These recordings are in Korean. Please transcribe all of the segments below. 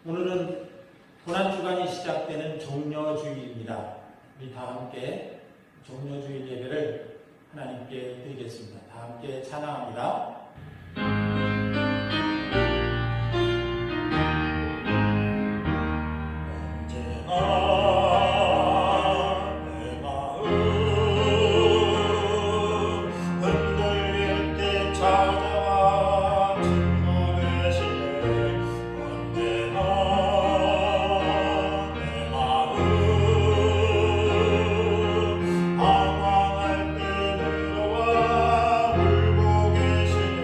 오늘은 고난주간이 시작되는 종려주일입니다. 우리 다 함께 종려주일 예배를 하나님께 드리겠습니다. 다 함께 찬양합니다. 계신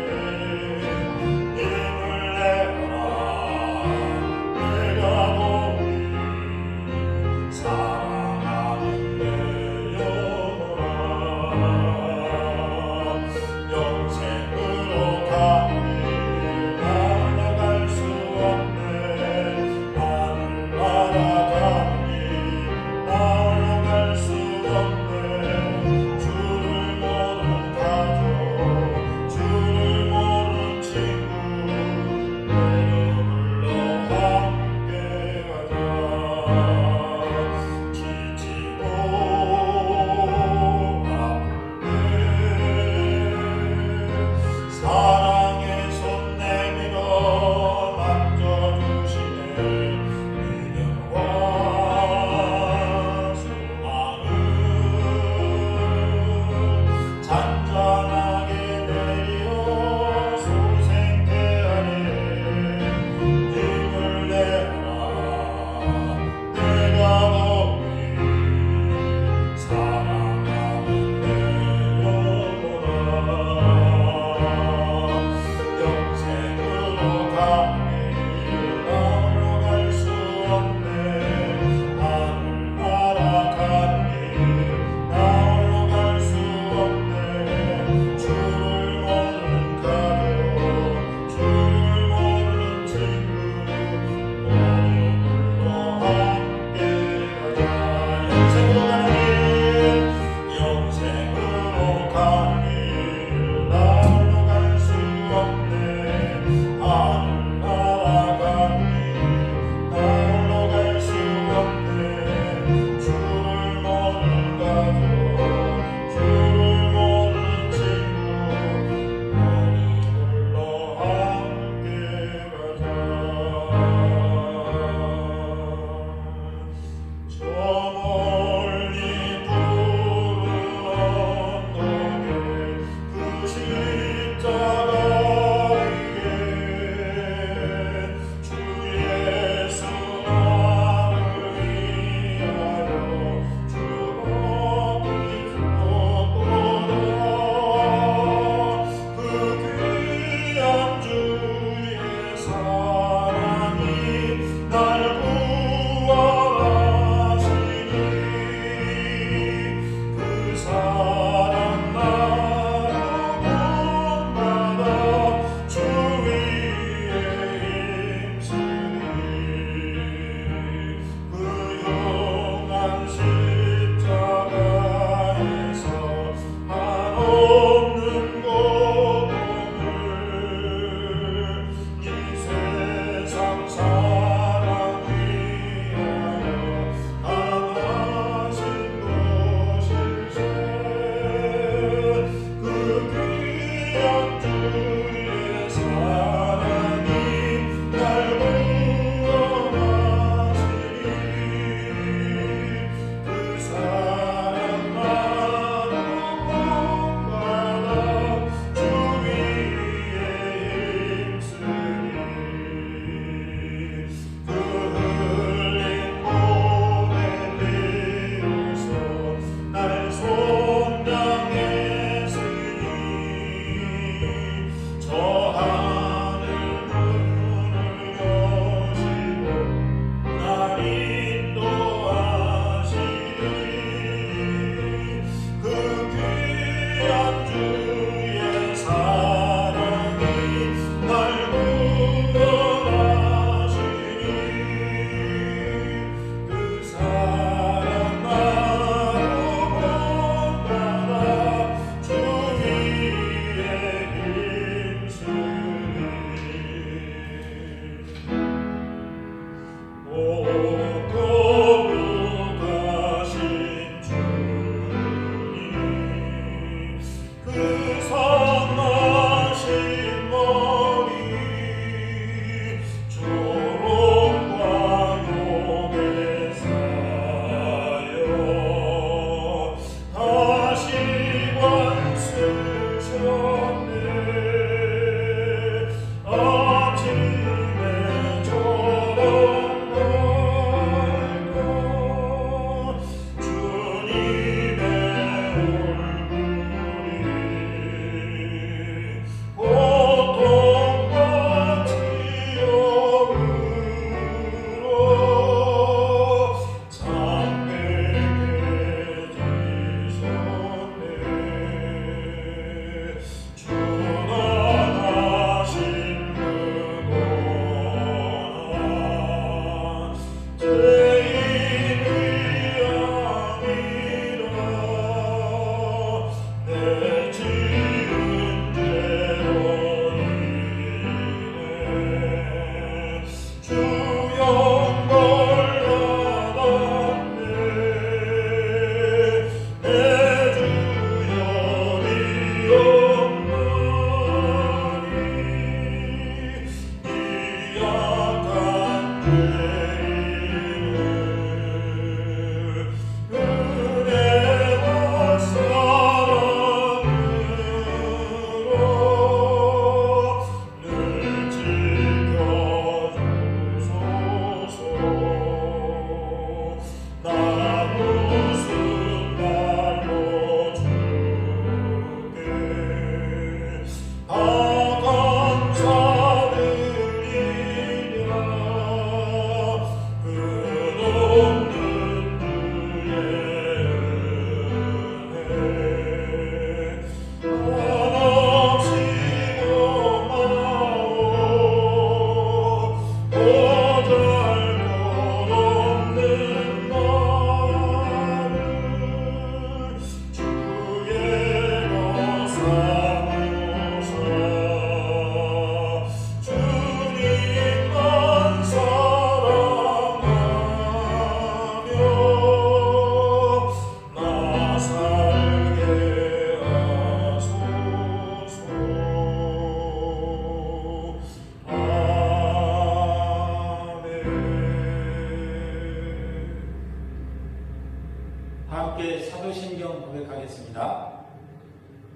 함께 사도신경 고백하겠습니다.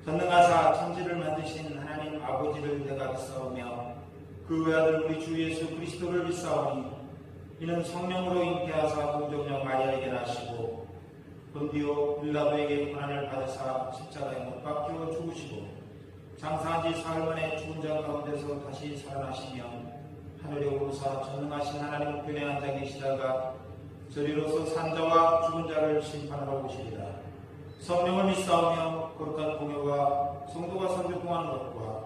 전능하사 천지를 만드신 하나님 아버지를 내가 믿사오며 그 외아들 우리 주 예수 그리스도를 믿사오니 이는 성령으로 잉태하사 동정녀 마리아에게 나시고 본디오 빌라도에게 고난을 받으사 십자가에 못 박혀 죽으시고 장사한 지 사흘 만에 죽은 자 가운데서 다시 살아나시며 하늘에 오르사 전능하신 하나님 우편에 앉아 계시다가 저리로서 산자와 죽은 자를 심판하러 오시리라. 성령을 믿사오며 거룩한 공회와 성도가 선교공하는 것과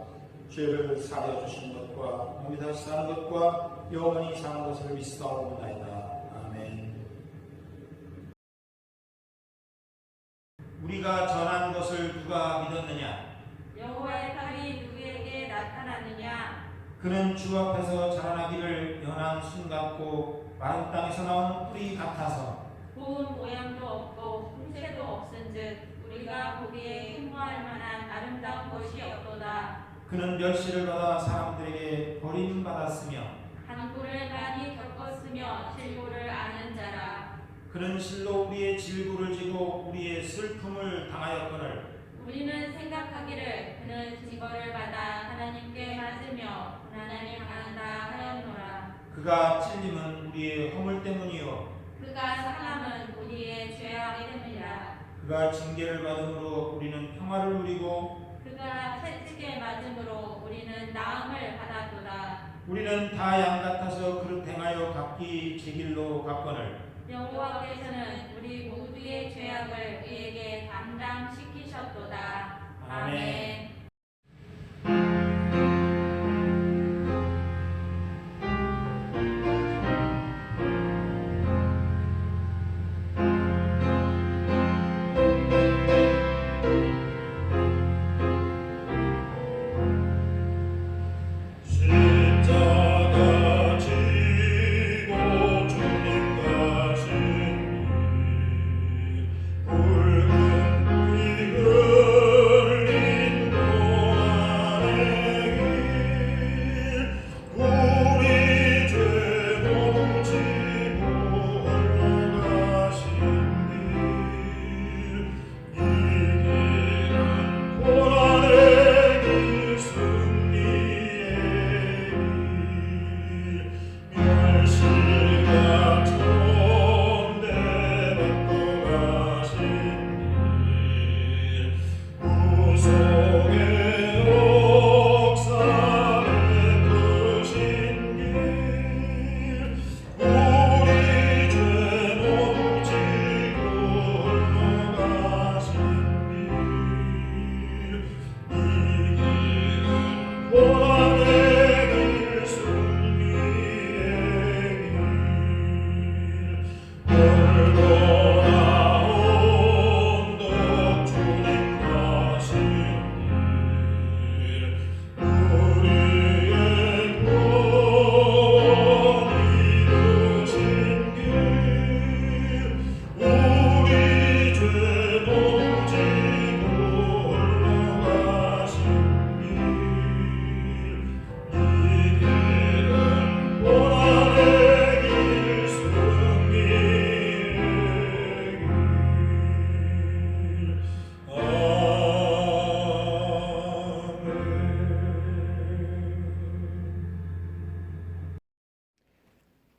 죄를 사하여 주시는 것과 몸이 다시 사는 것과 영원히 사는 것을 믿사오나이다. 아멘. 우리가 전한 것을 누가 믿었느냐? 여호와의 팔이 누구에게 나타났느냐? 그는 주 앞에서 자라나기를 연한 순 같고 마른 땅에서 나온 뿌리 같아서 고운 모양도 없고 흠새도 없은즉 우리가 보기에 흠모할 만한 아름다운 것이 없도다. 그는 멸시를 받아 사람들에게 버림받았으며 간구를 많이 겪었으며 질고를 아는 자라. 그는 실로 우리의 질고를 지고 우리의 슬픔을 당하였거늘 우리는 생각하기를 그는 징벌을 받아 하나님께 맞으며 고난을 당한다 하였노라. 그가 찔림은 우리의 허물 때문이요 그가 상함은 우리의 죄악 때문이라. 그가 징계를 받음으로 우리는 평화를 누리고 그가 채찍에 맞음으로 우리는 나음을 받았도다. 우리는 다 양 같아서 그릇 행하여 각기 제 길로 갔거늘 여호와께서는 우리 모두의 죄악을 그에게 담당시키셨도다. 아멘. 붉은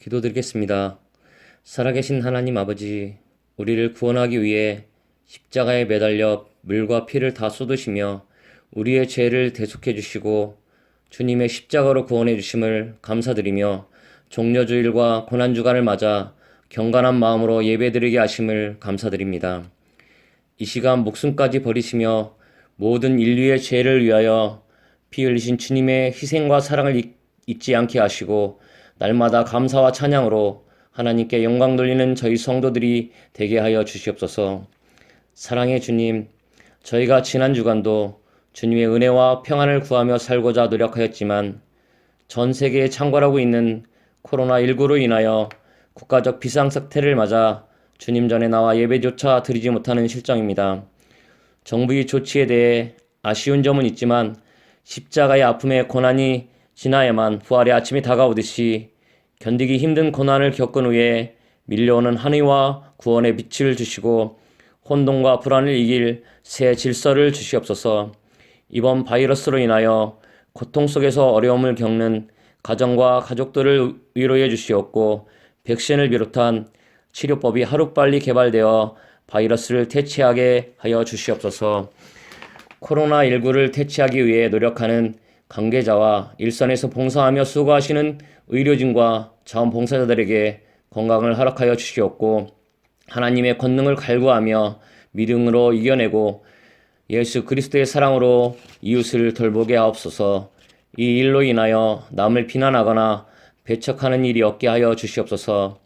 기도드리겠습니다. 살아계신 하나님 아버지, 우리를 구원하기 위해 십자가에 매달려 물과 피를 다 쏟으시며 우리의 죄를 대속해 주시고 주님의 십자가로 구원해 주심을 감사드리며 종려주일과 고난주간을 맞아 경건한 마음으로 예배드리게 하심을 감사드립니다. 이 시간 목숨까지 버리시며 모든 인류의 죄를 위하여 피 흘리신 주님의 희생과 사랑을 잊지 않게 하시고 날마다 감사와 찬양으로 하나님께 영광 돌리는 저희 성도들이 되게 하여 주시옵소서. 사랑의 주님, 저희가 지난 주간도 주님의 은혜와 평안을 구하며 살고자 노력하였지만 전 세계에 창궐하고 있는 코로나19로 인하여 국가적 비상사태를 맞아 주님 전에 나와 예배조차 드리지 못하는 실정입니다. 정부의 조치에 대해 아쉬운 점은 있지만 십자가의 아픔의 고난이 지나야만 부활의 아침이 다가오듯이 견디기 힘든 고난을 겪은 후에 밀려오는 한의와 구원의 빛을 주시고 혼돈과 불안을 이길 새 질서를 주시옵소서. 이번 바이러스로 인하여 고통 속에서 어려움을 겪는 가정과 가족들을 위로해 주시옵고 백신을 비롯한 치료법이 하루빨리 개발되어 바이러스를 퇴치하게 하여 주시옵소서. 코로나19를 퇴치하기 위해 노력하는 관계자와 일선에서 봉사하며 수고하시는 의료진과 자원봉사자들에게 건강을 허락하여 주시옵고 하나님의 권능을 갈구하며 믿음으로 이겨내고 예수 그리스도의 사랑으로 이웃을 돌보게 하옵소서. 이 일로 인하여 남을 비난하거나 배척하는 일이 없게 하여 주시옵소서.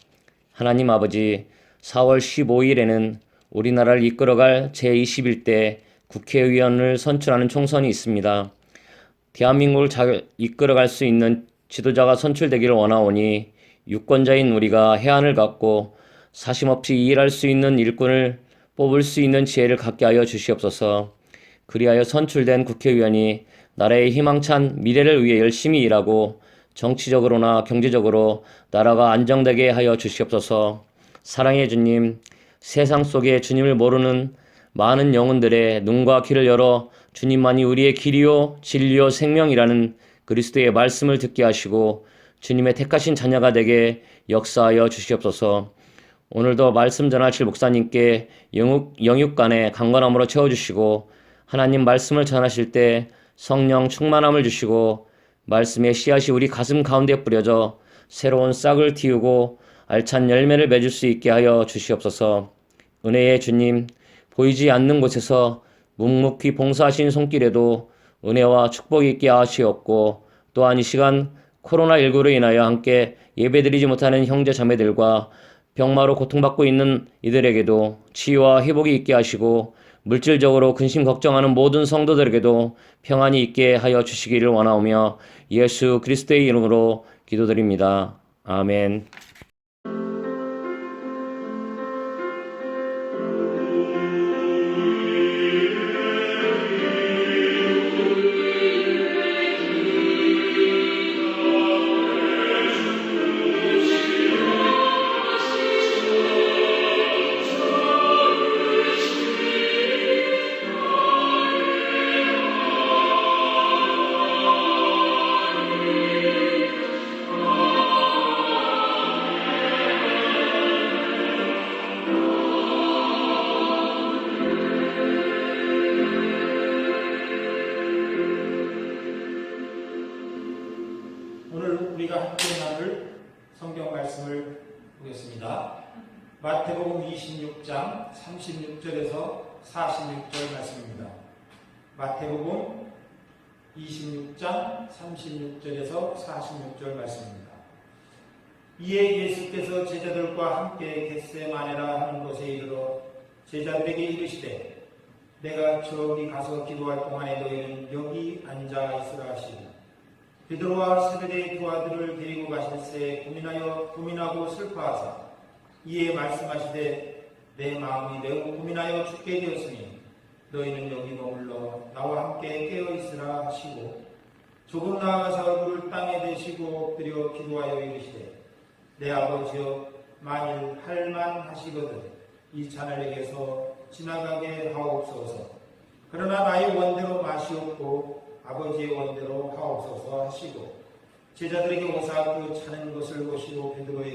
하나님 아버지, 4월 15일에는 우리나라를 이끌어갈 제21대 국회의원을 선출하는 총선이 있습니다. 대한민국을 잘 이끌어갈 수 있는 지도자가 선출되기를 원하오니 유권자인 우리가 해안을 갖고 사심없이 일할 수 있는 일꾼을 뽑을 수 있는 지혜를 갖게 하여 주시옵소서. 그리하여 선출된 국회의원이 나라의 희망찬 미래를 위해 열심히 일하고 정치적으로나 경제적으로 나라가 안정되게 하여 주시옵소서. 사랑의 주님, 세상 속에 주님을 모르는 많은 영혼들의 눈과 귀를 열어 주님만이 우리의 길이요 진리요 생명이라는 그리스도의 말씀을 듣게 하시고 주님의 택하신 자녀가 되게 역사하여 주시옵소서. 오늘도 말씀 전하실 목사님께 영육간에 강건함으로 채워주시고 하나님 말씀을 전하실 때 성령 충만함을 주시고 말씀의 씨앗이 우리 가슴 가운데 뿌려져 새로운 싹을 틔우고 알찬 열매를 맺을 수 있게 하여 주시옵소서. 은혜의 주님, 보이지 않는 곳에서 묵묵히 봉사하신 손길에도 은혜와 축복이 있게 하시옵고 또한 이 시간 코로나19로 인하여 함께 예배드리지 못하는 형제 자매들과 병마로 고통받고 있는 이들에게도 치유와 회복이 있게 하시고 물질적으로 근심 걱정하는 모든 성도들에게도 평안이 있게 하여 주시기를 원하오며 예수 그리스도의 이름으로 기도드립니다. 아멘. 우리가 함께 나눌 성경 말씀을 보겠습니다. 마태복음 26장 36절에서 46절 말씀입니다. 마태복음 26장 36절에서 46절 말씀입니다. 이에 예수께서 제자들과 함께 겟세마네라 하는 곳에 이르러 제자들에게 이르시되 내가 저기 가서 기도할 동안에 너희는 여기 앉아 있으라 하시니 베드로와 세베대의 두 아들을 데리고 가실새 고민하고 슬퍼하사 이에 말씀하시되 내 마음이 매우 고민하여 죽게 되었으니 너희는 여기 머물러 나와 함께 깨어 있으라 하시고 조금 나아가사 얼굴을 땅에 대시고 엎드려 기도하여 이르시되 내 아버지여 만일 할만하시거든 이 잔을 내게서 지나가게 하옵소서. 그러나 나의 원대로 마시옵고 아버지의 원대로 하옵소서 하시고 제자들에게 오사 그 차는 것을 보시고 베드로에게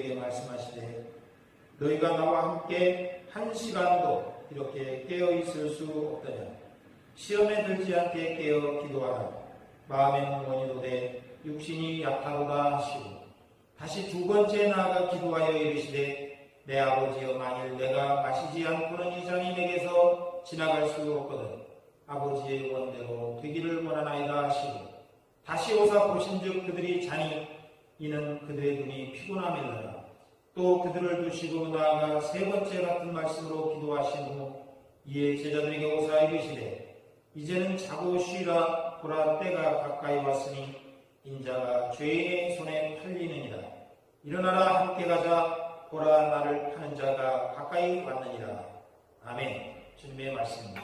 너희가 나와 함께 한 시간도 이렇게 깨어 있을 수 없더냐. 시험에 들지 않게 깨어 기도하라. 마음에는 원이로되 육신이 약하도다 하시고 다시 두 번째 나아가 기도하여 이르시되 내 아버지여 만일 내가 마시지 않고는 이 잔이 내게서 지나갈 수 없거든 아버지의 원대로 되기를 원하나이다 하시고 다시 오사 보신즉 그들이 자니 이는 그들의 눈이 피곤함이더라. 또 그들을 두시고 나아가 세 번째 같은 말씀으로 기도하신 후 이에 제자들에게 오사 이르시되 이제는 자고 쉬라. 보라 때가 가까이 왔으니 인자가 죄인의 손에 팔리느니라. 일어나라 함께 가자. 보라 나를 파는 자가 가까이 왔느니라. 아멘. 주님의 말씀입니다.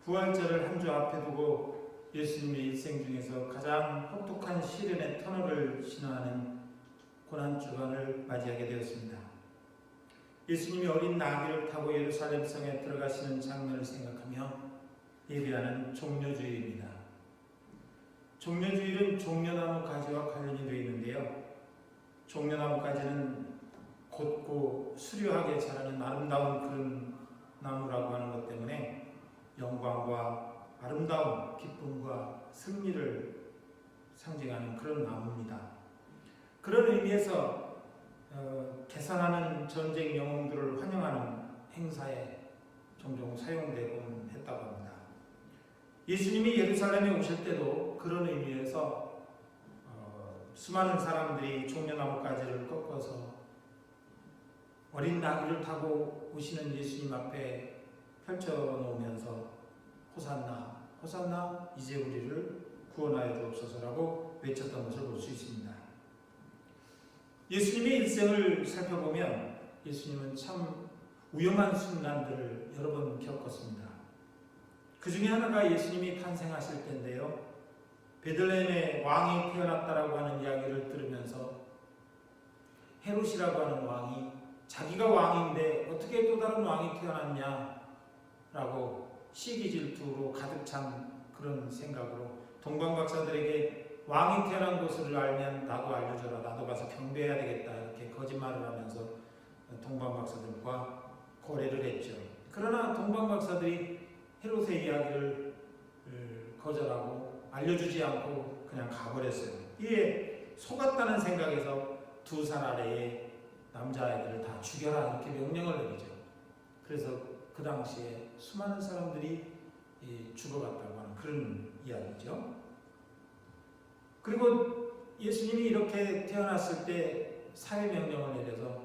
부활절을 한 주 앞에 두고 예수님의 일생 중에서 가장 혹독한 시련의 터널을 신화하는 고난주간을 맞이하게 되었습니다. 예수님이 어린 나귀를 타고 예루살렘 성에 들어가시는 장면을 생각하며 예배하는 종려주일입니다. 종려주일은 종려나무 가지와 관련이 되어 있는데요. 종려나무 가지는 곧고 수려하게 자라는 아름다운 그런 나무라고 하는 것 때문에 영광과 아름다움, 기쁨과 승리를 상징하는 그런 나무입니다. 그런 의미에서 개선하는 전쟁 영웅들을 환영하는 행사에 종종 사용되곤 했다고 합니다. 예수님이 예루살렘에 오실 때도 그런 의미에서 수많은 사람들이 종려나무가지를 꺾어서 어린 나귀를 타고 오시는 예수님 앞에 펼쳐놓으면서 호산나, 호산나, 이제 우리를 구원하여 주옵소서라고 외쳤던 것을 볼 수 있습니다. 예수님의 일생을 살펴보면 예수님은 참 위험한 순간들을 여러 번 겪었습니다. 그 중에 하나가 예수님이 탄생하실 때인데요. 베들레헴에 왕이 태어났다라고 하는 이야기를 들으면서 헤롯이라고 하는 왕이 자기가 왕인데 어떻게 또 다른 왕이 태어났냐라고 시기 질투로 가득 찬 그런 생각으로 동방박사들에게 왕이 태어난 곳을 알면 나도 알려줘라, 나도 가서 경배해야 되겠다, 이렇게 거짓말을 하면서 동방박사들과 거래를 했죠. 그러나 동방박사들이 헤롯의 이야기를 거절하고 알려주지 않고 그냥 가버렸어요. 이에 속았다는 생각에서 2살 아래의 남자아이들을 다 죽여라, 이렇게 명령을 내리죠. 그래서 그 당시에 수많은 사람들이 죽어갔다고 하는 그런 이야기죠. 그리고 예수님이 이렇게 태어났을 때 사회명령을 내려서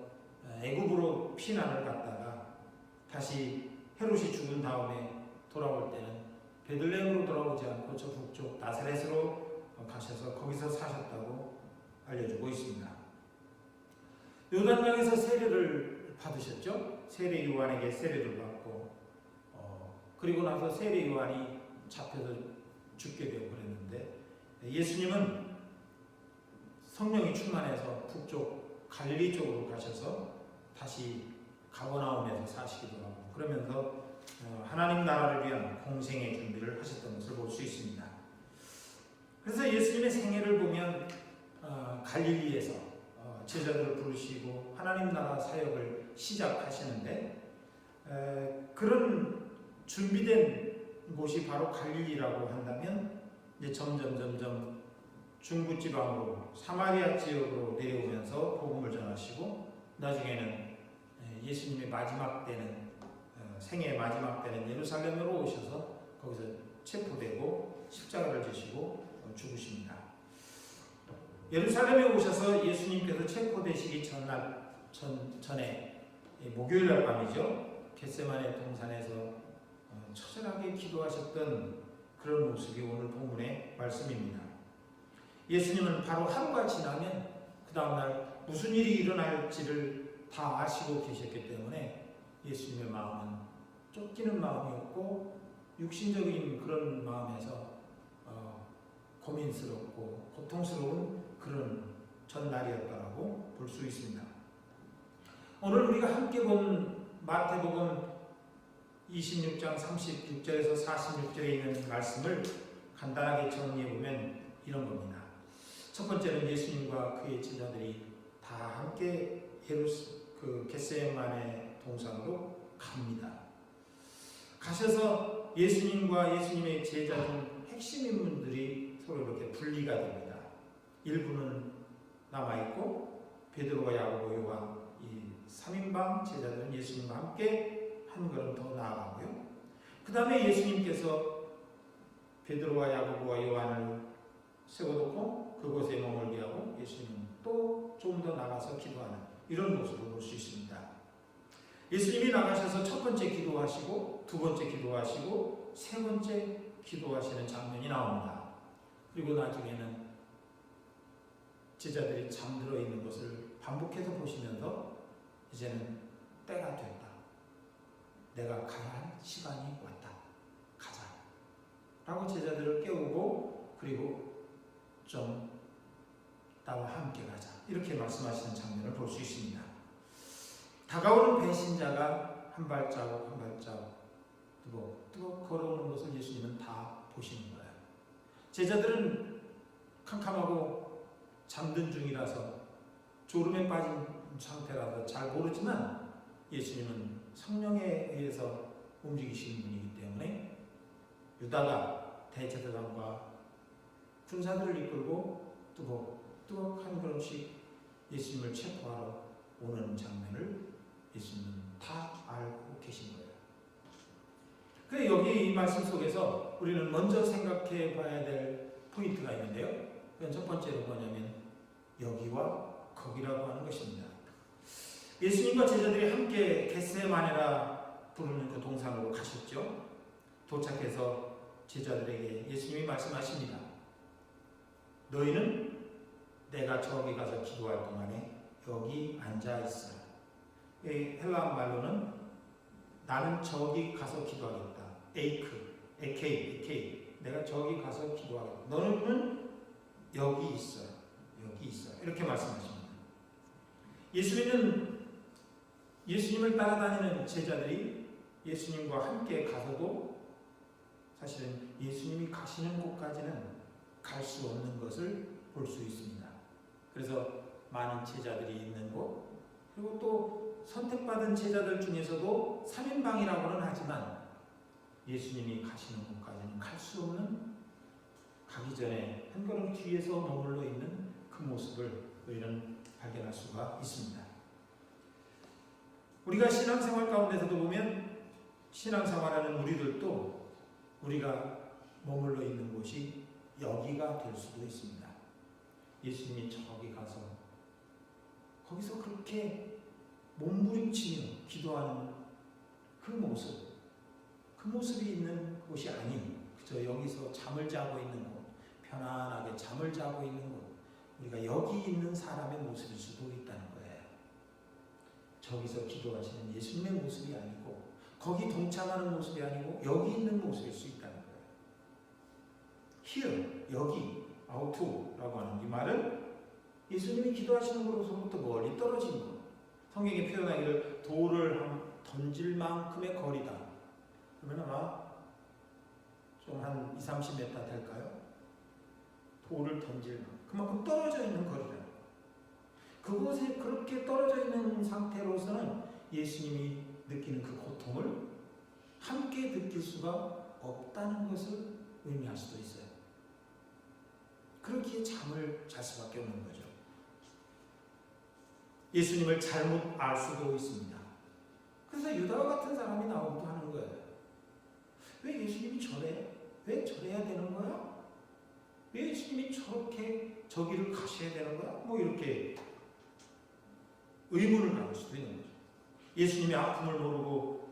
애굽으로 피난을 갔다가 다시 헤롯이 죽은 다음에 돌아올 때는 베들레헴으로 돌아오지 않고 저 북쪽 나사렛으로 가셔서 거기서 사셨다고 알려주고 있습니다. 요단강에서 세례를 받으셨죠. 세례 요한에게 세례를 받고 그리고 나서 세례 요한이 잡혀서 죽게 되고 그랬는데 예수님은 성령이 충만해서 북쪽 갈릴리 쪽으로 가셔서 다시 가버나움에서 사시기도 하고 그러면서 하나님 나라를 위한 공생의 준비를 하셨던 것을 볼 수 있습니다. 그래서 예수님의 생애를 보면 갈릴리에서 제자들을 부르시고 하나님 나라 사역을 시작하시는데 그런 준비된 곳이 바로 갈릴리라고 한다면 이제 점점 중부지방으로 사마리아 지역으로 내려오면서 복음을 전하시고 나중에는 예수님의 마지막 때는 생애의 마지막 때는 예루살렘으로 오셔서 거기서 체포되고 십자가를 지시고 죽으십니다. 예루살렘에 오셔서 예수님께서 체포되시기 전에 목요일날 밤이죠. 겟세마네 동산에서 처절하게 기도하셨던 그런 모습이 오늘 본문의 말씀입니다. 예수님은 바로 하루가 지나면 그 다음날 무슨 일이 일어날지를 다 아시고 계셨기 때문에 예수님의 마음은 쫓기는 마음이었고 육신적인 그런 마음에서 고민스럽고 고통스러운 그런 전날이었다라고 볼 수 있습니다. 오늘 우리가 함께 본 마태복음 26장 36절에서 46절에 있는 말씀을 간단하게 정리해보면 이런 겁니다. 첫 번째는 예수님과 그의 제자들이 다 함께 겟세마네 동산으로 갑니다. 가셔서 예수님과 예수님의 제자 중 핵심 인물들이 서로 이렇게 분리가 됩니다. 일부는 남아있고 베드로와 야고보 요한 이 3인방 제자들은 예수님과 함께 한 걸음 더 나아가고요. 그 다음에 예수님께서 베드로와 야고보와 요한을 세워놓고 그곳에 머물게 하고 예수님은 또 좀 더 나가서 기도하는 이런 모습을 볼 수 있습니다. 예수님이 나가셔서 첫 번째 기도하시고 두 번째 기도하시고 세 번째 기도하시는 장면이 나옵니다. 그리고 나중에는 제자들이 잠들어 있는 것을 반복해서 보시면서 이제는 때가 됐다. 내가 가야 할 시간이 왔다. 가자. 라고 제자들을 깨우고 그리고 좀 나와 함께 가자. 이렇게 말씀하시는 장면을 볼 수 있습니다. 다가오는 배신자가 한 발자국 한 발자국 뜨겁 걸어오는 것을 예수님은 다 보시는 거예요. 제자들은 캄캄하고 잠든 중이라서 졸음에 빠진 상태라서 잘 모르지만 예수님은 성령에 의해서 움직이시는 분이기 때문에 유다가 대제사장과 군사들을 이끌고 뚜벅뚜벅 한 걸음씩 예수님을 체포하러 오는 장면을 예수님은 다 알고 계신 거예요. 그래 여기 이 말씀 속에서 우리는 먼저 생각해 봐야 될 포인트가 있는데요. 그건 첫 번째로 뭐냐면 여기와 거기라고 하는 것입니다. 예수님과 제자들이 함께 겟세마네라 부르는 그 동산으로 가셨죠. 도착해서 제자들에게 예수님이 말씀하십니다. 너희는 내가 저기 가서 기도할 동안에 여기 앉아 있어라. 이 헬라 말로는 나는 저기 가서 기도하겠다. 에케이. 내가 저기 가서 기도하겠다. 너는 여기 있어라. 여기 있어라. 이렇게 말씀하십니다. 예수님을 따라다니는 제자들이 예수님과 함께 가서도 사실은 예수님이 가시는 곳까지는 갈 수 없는 것을 볼 수 있습니다. 그래서 많은 제자들이 있는 곳, 그리고 또 선택받은 제자들 중에서도 3인방이라고는 하지만 예수님이 가시는 곳까지는 갈 수 없는, 가기 전에 한 걸음 뒤에서 머물러 있는 그 모습을 우리는 발견할 수가 있습니다. 우리가 신앙생활 가운데서도 보면 신앙생활하는 우리들도 우리가 머물러 있는 곳이 여기가 될 수도 있습니다. 예수님이 저기 가서 거기서 그렇게 몸부림치며 기도하는 그 모습이 있는 곳이 아닌 그저 여기서 잠을 자고 있는 곳, 편안하게 잠을 자고 있는 곳, 우리가 여기 있는 사람의 모습일 수도 있다는 거예요. 저기서 기도하시는 예수님의 모습이 아니고 거기 동참하는 모습이 아니고 여기 있는 모습일 수 있다는 거예요. Here, 여기, out to라고 하는 이 말은 예수님이 기도하시는 곳으로부터 멀리 떨어진 것. 성경에 표현하기를 돌을 던질 만큼의 거리다. 그러면 아마 좀 한 20-30m 될까요? 돌을 던질 만큼. 그만큼 떨어져 있는 거리라는 거. 그곳에 그렇게 떨어져 있는 상태로서는 예수님이 느끼는 그 고통을 함께 느낄 수가 없다는 것을 의미할 수도 있어요. 그렇기에 잠을 잘 수밖에 없는 거죠. 예수님을 잘못 알 수도 있습니다. 그래서 유다와 같은 사람이 나오기도 하는 거예요. 왜 예수님이 저래? 왜 저래야 되는 거야? 왜 예수님이 저렇게 저기를 가셔야 되는 거야? 뭐 이렇게 의문을 가질 수도 있는 거죠. 예수님의 아픔을 모르고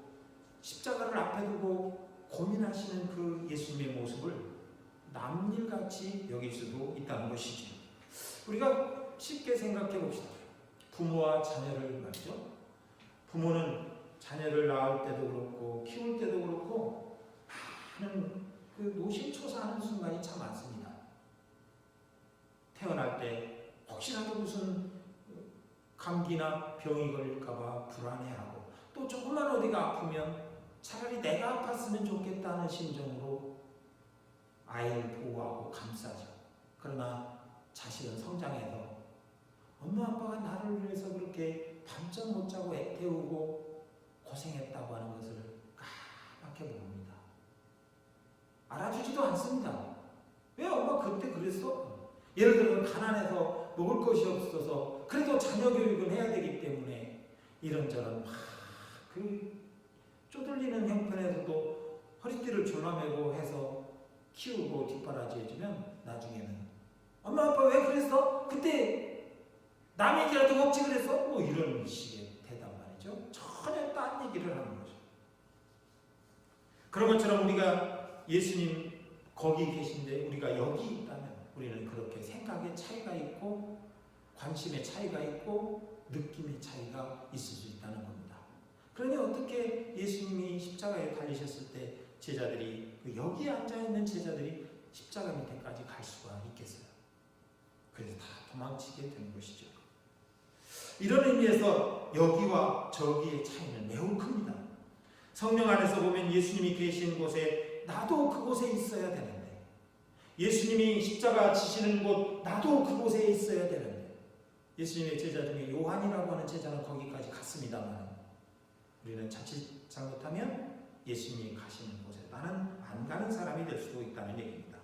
십자가를 앞에 두고 고민하시는 그 예수님의 모습을 남일같이 여길 수도 있다는 것이죠. 우리가 쉽게 생각해 봅시다. 부모와 자녀를 말이죠. 부모는 자녀를 낳을 때도 그렇고 키울 때도 그렇고 많은 그 노심초사하는 순간이 참 많습니다. 태어날 때 혹시라도 무슨 감기나 병이 걸릴까봐 불안해하고 또 조금만 어디가 아프면 차라리 내가 아팠으면 좋겠다는 심정으로 아이를 보호하고 감싸죠. 그러나 자식은 성장해서 엄마 아빠가 나를 위해서 그렇게 밤잠 못 자고 애태우고 고생했다고 하는 것을 까맣게 모릅니다. 알아주지도 않습니다. 왜 엄마 그때 그랬어? 예를 들면 가난해서 먹을 것이 없어서 그래도 자녀 교육은 해야 되기 때문에 이런저런 그 쪼들리는 형편에서도 허리띠를 졸라매고 해서 키우고 뒷바라지 해주면 나중에는 엄마 아빠 왜 그랬어? 그때 남 얘기라도 먹지 그랬어? 뭐 이런 식의 대답 말이죠. 전혀 딴 얘기를 하는 거죠. 그런 것처럼 우리가 예수님 거기 계신데 우리가 여기 있다면 우리는 그렇게 생각의 차이가 있고 관심의 차이가 있고 느낌의 차이가 있을 수 있다는 겁니다. 그러니 어떻게 예수님이 십자가에 달리셨을 때 제자들이 여기에 앉아있는 제자들이 십자가 밑에까지 갈 수가 있겠어요. 그래서 다 도망치게 되는 것이죠. 이런 의미에서 여기와 저기의 차이는 매우 큽니다. 성령 안에서 보면 예수님이 계신 곳에 나도 그곳에 있어야 되는데 예수님이 십자가 지시는 곳 나도 그곳에 있어야 되는데 예수님의 제자 중에 요한이라고 하는 제자는 거기까지 갔습니다만 우리는 자칫 잘못하면 예수님이 가시는 곳에 나는 안 가는 사람이 될 수도 있다는 얘기입니다.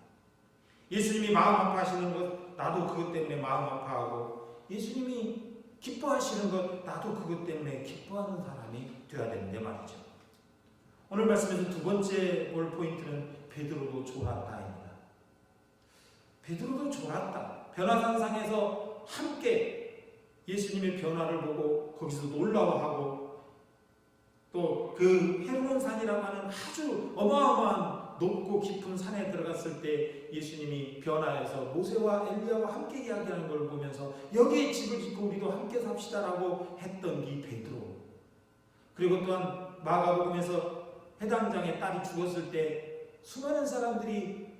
예수님이 마음 아파하시는 것 나도 그것 때문에 마음 아파하고, 예수님이 기뻐하시는 것 나도 그것 때문에 기뻐하는 사람이 되어야 되는데 말이죠. 오늘 말씀에서 두 번째 볼 포인트는 베드로도 졸았다입니다. 베드로도 졸았다. 변화산상에서 함께 예수님의 변화를 보고 거기서 놀라워하고, 또 그 헤르몬 산이라고 하는 아주 어마어마한 높고 깊은 산에 들어갔을 때 예수님이 변화해서 모세와 엘리야와 함께 이야기하는 걸 보면서 여기에 집을 짓고 우리도 함께 삽시다라고 했던 이 베드로, 그리고 또한 마가복음에서 해당장의 딸이 죽었을 때 수많은 사람들이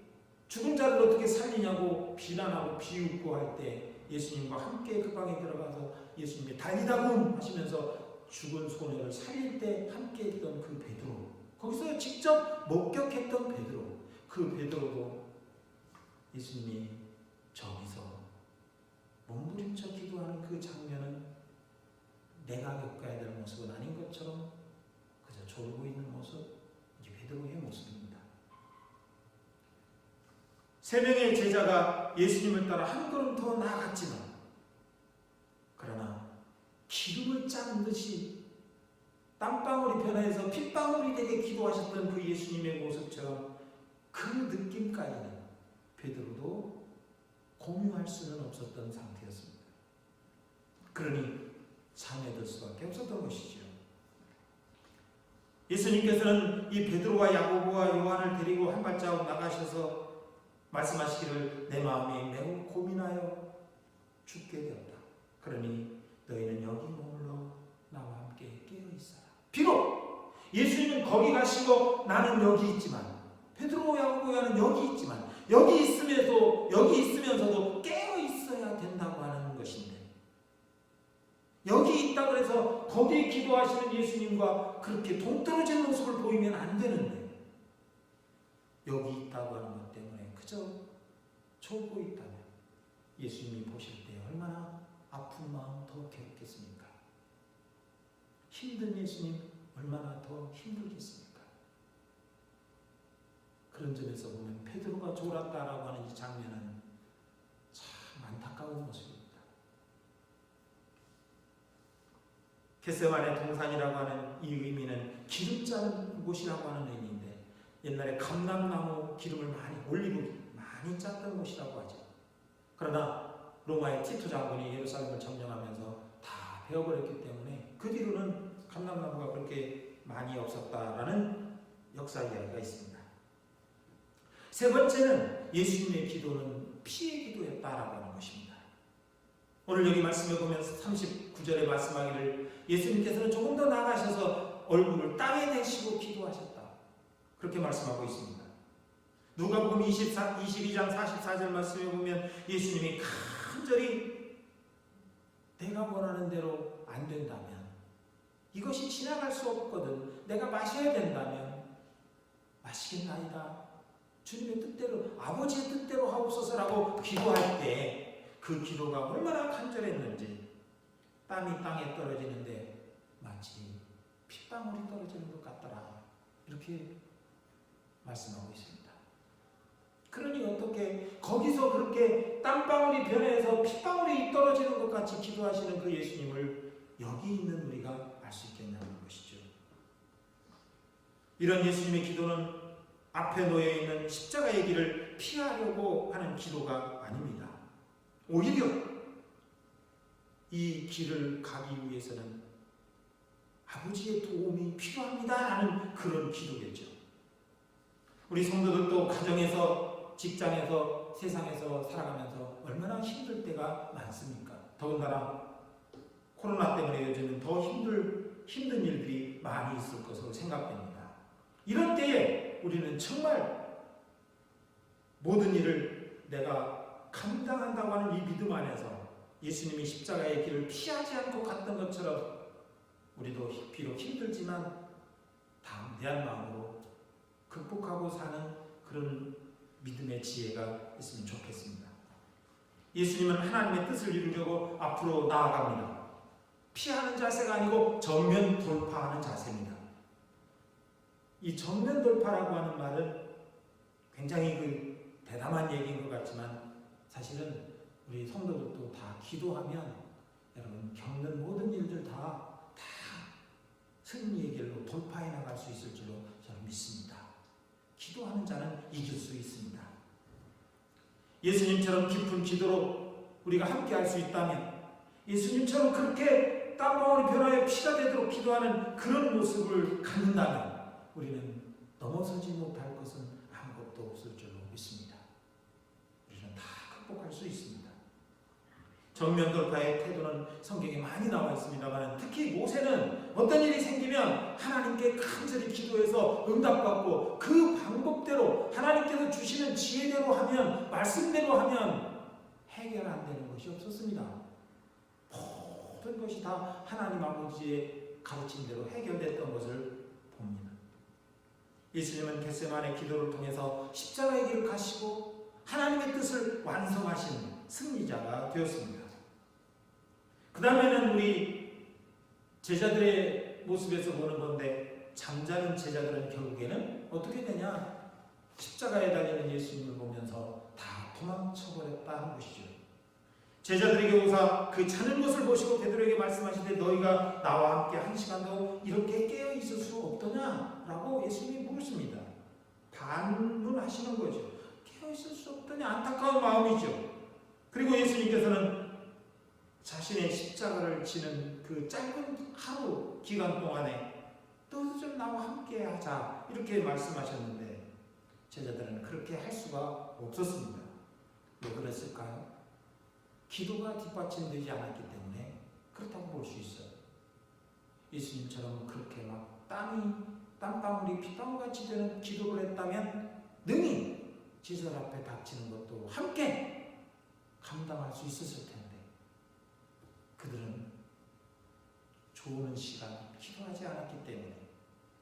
죽은 자를 어떻게 살리냐고 비난하고 비웃고 할 때 예수님과 함께 그 방에 들어가서 예수님이 달리다군 하시면서 죽은 소녀를 살릴 때 함께 했던 그 베드로, 거기서 직접 목격했던 베드로, 그 베드로도 예수님이 저기서 몸부림쳐 기도하는 그 장면은 내가 겪어야 될 모습은 아닌 것처럼 그저 졸고 있는 모습, 이게 베드로의 모습입니다. 세 명의 제자가 예수님을 따라 한 걸음 더 나아갔지만, 그러나 기름을 짜는 듯이 땀방울이 변화해서 핏방울이 되게 기도하셨던 그 예수님의 모습처럼 그 느낌까지는 베드로도 공유할 수는 없었던 상태였습니다. 그러니 잠에 들 수밖에 없었던 것이죠. 예수님께서는 이 베드로와 야고보와 요한을 데리고 한 발자국 나가셔서 말씀하시기를 내 마음이 매우 고민하여 죽게 되었다. 그러니 너희는 여기 머물러 나와 함께 깨어있어라. 비록 예수님은 거기 가시고 나는 여기 있지만, 베드로 야고보 요한은 여기 있지만, 여기 있으면서도 깨어있어야 된다고 하는 것인데, 여기 있다 그래서 거기에 기도하시는 예수님과 그렇게 동떨어진 모습을 보이면 안 되는데, 여기 있다고 하는 것 때문에 그저 졸고 있다면 예수님이 보실 때 얼마나 아픈 마음 더 겪겠습니까? 힘든 예수님 얼마나 더 힘들겠습니까? 그런 점에서 보면 베드로가 졸았다라고 하는 이 장면은 참 안타까운 모습입니다. 겟세마네 동산이라고 하는 이 의미는 기름 짜는 곳이라고 하는 의미인데, 옛날에 감람나무 기름을 많이 올리브 많이 짰던 곳이라고 하죠. 그러나 로마의 티투 장군이 예루살렘을 점령하면서 다 베어버렸기 때문에 그 뒤로는 감람나무가 그렇게 많이 없었다라는 역사 이야기가 있습니다. 세 번째는 예수님의 기도는 피의 기도였다라고 하는 것입니다. 오늘 여기 말씀에 보면 39절에 말씀하기를 예수님께서는 조금 더 나아가셔서 얼굴을 땅에 대시고 기도하셨다, 그렇게 말씀하고 있습니다. 누가복음 22장 44절 말씀에 보면 예수님이 간절히 내가 원하는 대로 안 된다면, 이것이 지나갈 수 없거든, 내가 마셔야 된다면 마시겠나이다, 주님의 뜻대로 아버지의 뜻대로 하옵소서라고 기도할 때 그 기도가 얼마나 간절했는지, 땀이 땅에 떨어지는데 마치 핏방울이 떨어지는 것 같더라, 이렇게 말씀하고 있습니다. 그러니 어떻게 거기서 그렇게 땀방울이 변해서 핏방울이 떨어지는 것 같이 기도하시는 그 예수님을 여기 있는 우리가 알 수 있겠냐는 것이죠. 이런 예수님의 기도는 앞에 놓여있는 십자가의 길을 피하려고 하는 기도가 아닙니다. 오히려 이 길을 가기 위해서는 아버지의 도움이 필요합니다라는 그런 기도겠죠. 우리 성도들도 가정에서, 직장에서, 세상에서 살아가면서 얼마나 힘들 때가 많습니까? 더군다나 코로나 때문에 요즘은 더 힘든 일들이 많이 있을 것으로 생각됩니다. 이런 때에 우리는 정말 모든 일을 내가 감당한다고 하는 이 믿음 안에서 예수님이 십자가의 길을 피하지 않고 갔던 것처럼 우리도 비록 힘들지만 담대한 마음으로 극복하고 사는 그런 믿음의 지혜가 있으면 좋겠습니다. 예수님은 하나님의 뜻을 이루려고 앞으로 나아갑니다. 피하는 자세가 아니고 정면 돌파하는 자세입니다. 이 정면 돌파라고 하는 말은 굉장히 대담한 얘기인 것 같지만 사실은 우리 성도들도 다 기도하면 여러분 겪는 모든 일들 다 승리의 길로 돌파해 나갈 수 있을 줄로 저는 믿습니다. 기도하는 자는 이길 수 있습니다. 예수님처럼 깊은 기도로 우리가 함께 할 수 있다면, 예수님처럼 그렇게 땀방울이 변화에 피가 되도록 기도하는 그런 모습을 갖는다면 우리는 넘어서지 못할 것은 아무것도 없을 줄로 믿습니다. 우리는 다 극복할 수 있습니다. 정면 돌파의 태도는 성경에 많이 나와 있습니다만, 특히 모세는 어떤 일이 생기면 하나님께 간절히 기도해서 응답받고 그 방법대로 하나님께서 주시는 지혜대로 하면, 말씀대로 하면 해결 안 되는 것이 없었습니다. 모든 것이 다 하나님 아버지의 가르침대로 해결됐던 것을 봅니다. 예수님은 겟세마네 기도를 통해서 십자가의 길을 가시고 하나님의 뜻을 완성하신 승리자가 되었습니다. 그 다음에는 우리 제자들의 모습에서 보는 건데, 잠자는 제자들은 결국에는 어떻게 되냐? 십자가에 달리는 예수님을 보면서 다 도망쳐버렸다는 것이죠. 제자들에게 오사 그 자는 것을 보시고 베드로에게 말씀하시되 너희가 나와 함께 한 시간도 이렇게 깨어 있을 수 없더냐? 라고 예수님이 물으십니다. 반문하시는 거죠. 깨어 있을 수 없더냐? 안타까운 마음이죠. 그리고 예수님께서는 자신의 십자가를 지는 그 짧은 하루 기간 동안에 너도 좀 나와 함께 하자 이렇게 말씀하셨는데, 제자들은 그렇게 할 수가 없었습니다. 왜 그랬을까요? 기도가 뒷받침되지 않았기 때문에 그렇다고 볼 수 있어요. 예수님처럼 그렇게 막 땀방울이 핏방울같이 되는 기도를 했다면 능히 지설 앞에 닥치는 것도 함께 감당할 수 있었을 텐데, 그들은 좋은 시간 기도하지 않았기 때문에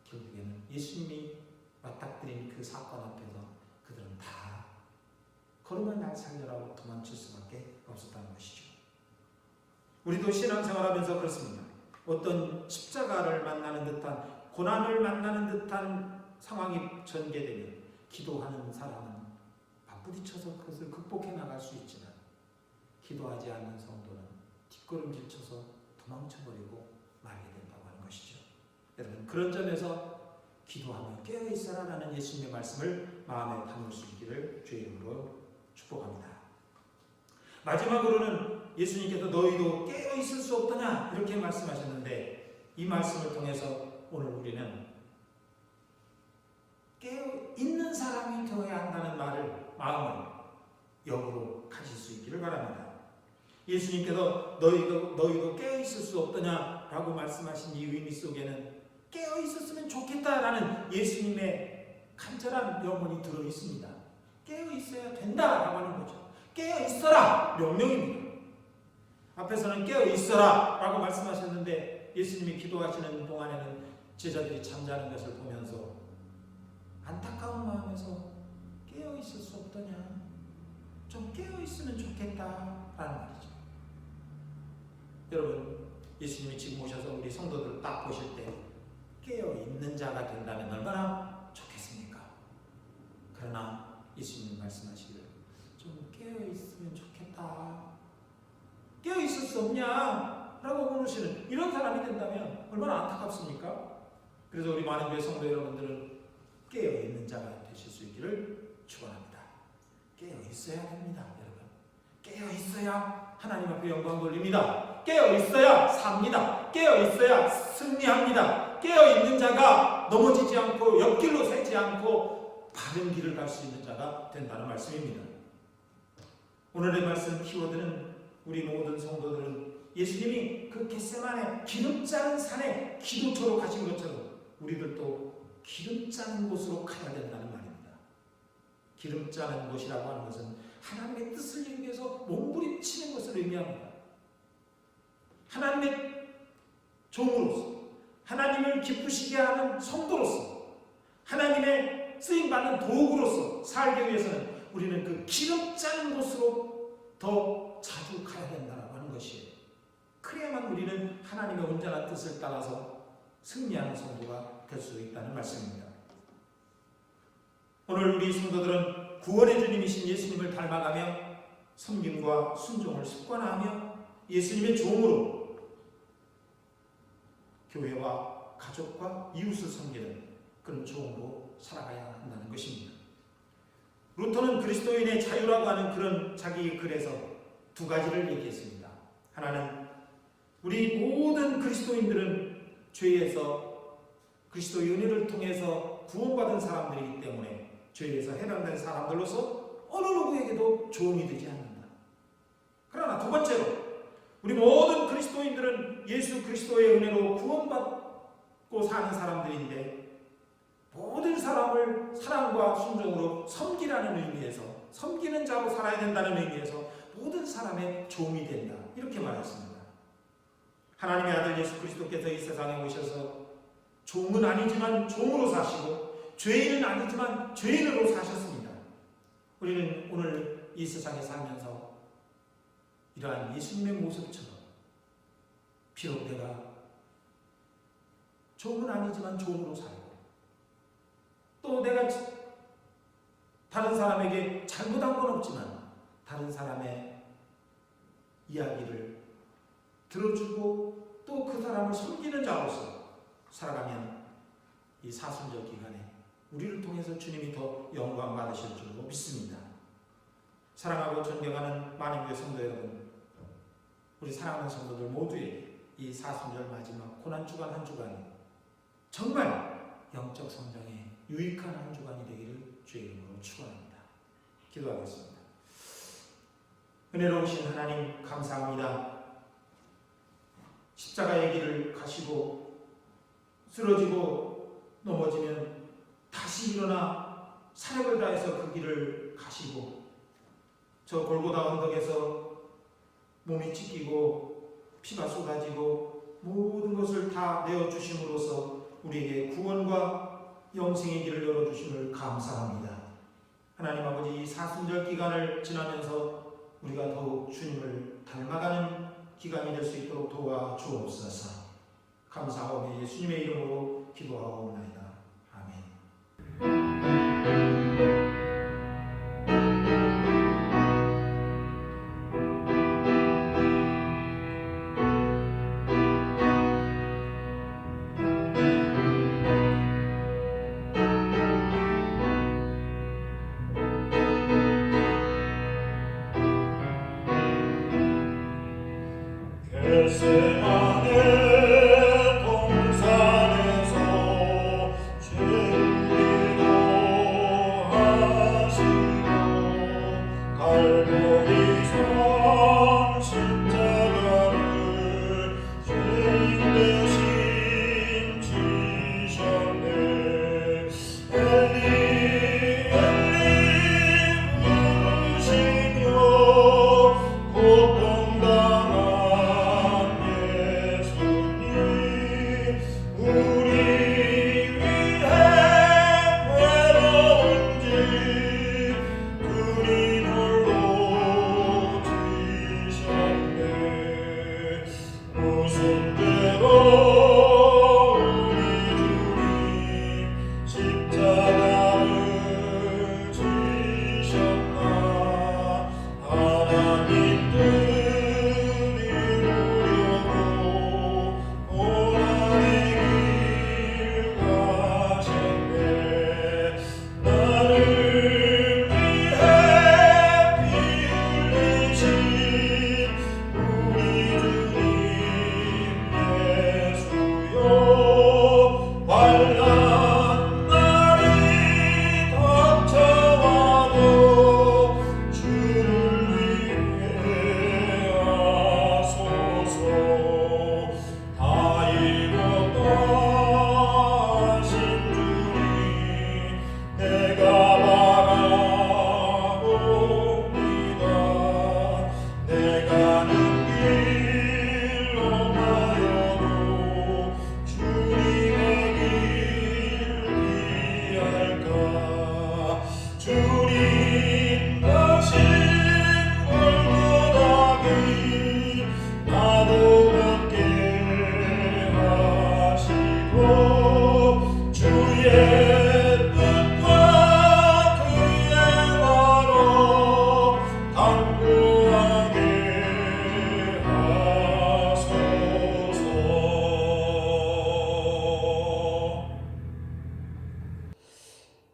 결국에는 예수님이 맞닥뜨린 그 사건 앞에서 그들은 다 걸음을 날 살려라고 도망칠 수밖에 없었다는 것이죠. 우리도 신앙생활하면서 그렇습니다. 어떤 십자가를 만나는 듯한, 고난을 만나는 듯한 상황이 전개되면 기도하는 사람은 맞부딪혀서 그것을 극복해 나갈 수 있지만, 기도하지 않는 성도는 뒷걸음질 쳐서 도망쳐버리고 말게 된다고 하는 것이죠. 여러분, 그런 점에서 기도하며 깨어있어라 라는 예수님의 말씀을 마음에 담을 수 있기를 주의 이름으로 축복합니다. 마지막으로는 예수님께서 너희도 깨어있을 수 없더냐 이렇게 말씀하셨는데, 이 말씀을 통해서 오늘 우리는 깨어있는 사람이 되어야 한다는 마음을 역으로 가질 수 있기를 바랍니다. 예수님께서 너희도 깨어있을 수 없더냐라고 말씀하신 이 의미 속에는 깨어있었으면 좋겠다라는 예수님의 간절한 영혼이 들어있습니다. 깨어있어야 된다라고 하는 거죠. 깨어있어라 명령입니다. 앞에서는 깨어있어라 라고 말씀하셨는데, 예수님이 기도하시는 동안에는 제자들이 잠자는 것을 보면서 안타까운 마음에서 깨어있을 수 없더냐, 좀 깨어있으면 좋겠다라는 말이죠. 여러분, 예수님이 지금 오셔서 우리 성도들을 딱 보실 때 깨어있는 자가 된다면 얼마나 좋겠습니까? 그러나 예수님 말씀하시기를 좀 깨어있으면 좋겠다, 깨어있을 수 없냐? 라고 물으시는 이런 사람이 된다면 얼마나 안타깝습니까? 그래서 우리 많은 교회 성도 여러분들은 깨어있는 자가 되실 수 있기를 축원합니다. 깨어있어야 됩니다. 여러분, 깨어있어야 하나님 앞에 영광 돌립니다. 깨어있어야 삽니다. 깨어있어야 승리합니다. 깨어있는 자가 넘어지지 않고 옆길로 새지 않고 바른 길을 갈 수 있는 자가 된다는 말씀입니다. 오늘의 말씀 키워드는 우리 모든 성도들은 예수님이 그 겟세마네 기름 짜는 산에 기도처로 가신 것처럼 우리들도 기름 짜는 곳으로 가야 된다는 말입니다. 기름 짜는 곳이라고 하는 것은 하나님의 뜻을 이루기 위해서 몸부림치는 것을 의미합니다. 하나님의 종으로서, 하나님을 기쁘시게 하는 성도로서, 하나님의 쓰임받는 도구로서 살기 위해서는 우리는 그 기름 짜는 곳으로 더 자주 가야 된다고 하는 것이에요. 그래야만 우리는 하나님의 온전한 뜻을 따라서 승리하는 성도가 될 수 있다는 말씀입니다. 오늘 우리 성도들은 구원의 주님이신 예수님을 닮아가며 섬김과 순종을 습관하며 예수님의 종으로 교회와 가족과 이웃을 섬기는 그런 종으로 살아가야 한다는 것입니다. 루터는 그리스도인의 자유라고 하는 그런 자기 글에서 두 가지를 얘기했습니다. 하나는 우리 모든 그리스도인들은 죄에서 그리스도의 은혜를 통해서 구원받은 사람들이기 때문에 죄에서 해방된 사람들로서 어느 누구에게도 조음이 되지 않는다. 그러나 두 번째로 우리 모든 그리스도인들은 예수 그리스도의 은혜로 구원받고 사는 사람들인데 모든 사람을 사랑과 순종으로 섬기라는 의미에서 섬기는 자로 살아야 된다는 의미에서 모든 사람의 종이 된다. 이렇게 말했습니다. 하나님의 아들 예수 그리스도께서 이 세상에 오셔서 종은 아니지만 종으로 사시고 죄인은 아니지만 죄인으로 사셨습니다. 우리는 오늘 이 세상에 살면서 이러한 예수님의 모습처럼 비록 내가 종은 아니지만 종으로 살고 또 내가 다른 사람에게 잘못한 건 없지만 다른 사람의 이야기를 들어주고 또 그 사람을 섬기는 자로서 살아가면 이 사순절 기간에 우리를 통해서 주님이 더 영광 받으실 줄로 믿습니다. 사랑하고 존경하는 만인교회 성도 여러분, 우리 사랑하는 성도들 모두에게 이 사순절 마지막 고난주간 한 주간이 정말 영적 성장에 유익한 한 주간이 되기를 주의 이름으로 축원합니다. 기도하겠습니다. 은혜로우신 하나님 감사합니다. 십자가의 길을 가시고 쓰러지고 넘어지면 다시 일어나 사력을 다해서 그 길을 가시고 저 골고다 언덕에서 몸이 찢기고 피가 쏟아지고 모든 것을 다 내어주심으로써 우리에게 구원과 영생의 길을 열어주심을 감사합니다. 하나님 아버지, 이 사순절 기간을 지나면서 우리가 더욱 주님을 닮아가는 기간이 될 수 있도록 도와주옵소서. 감사하오며 예수님의 이름으로 기도하옵나이다. 아멘.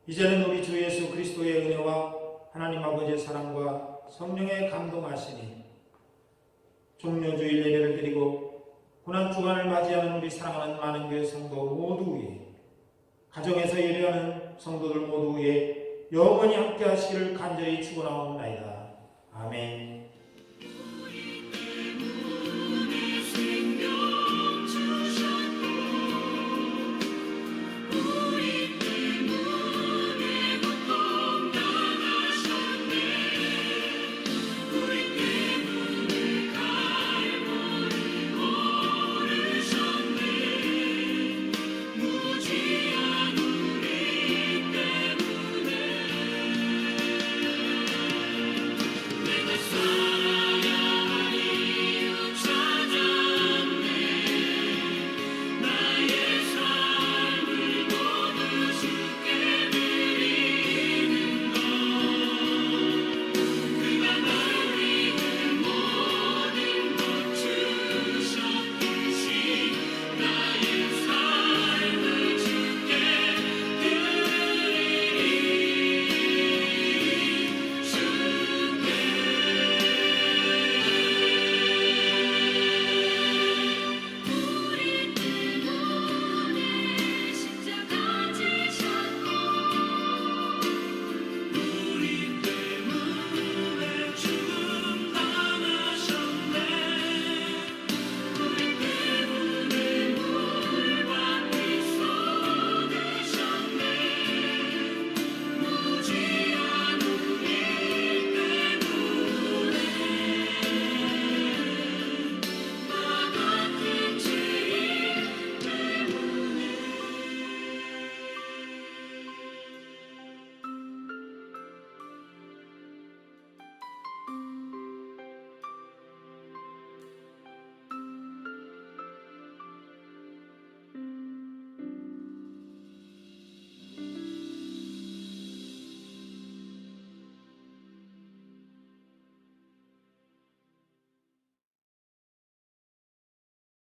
이제는 우리 주 예수 그리스도의 은혜와 하나님 아버지의 사랑과 성령의 감동하심이 종료주일 예배를 드리고 고난주간을 맞이하는 우리 사랑하는 많은 교회 성도 모두 위에, 가정에서 예배하는 성도들 모두 위에 영원히 함께 하시기를 간절히 축원하옵나이다. 아멘.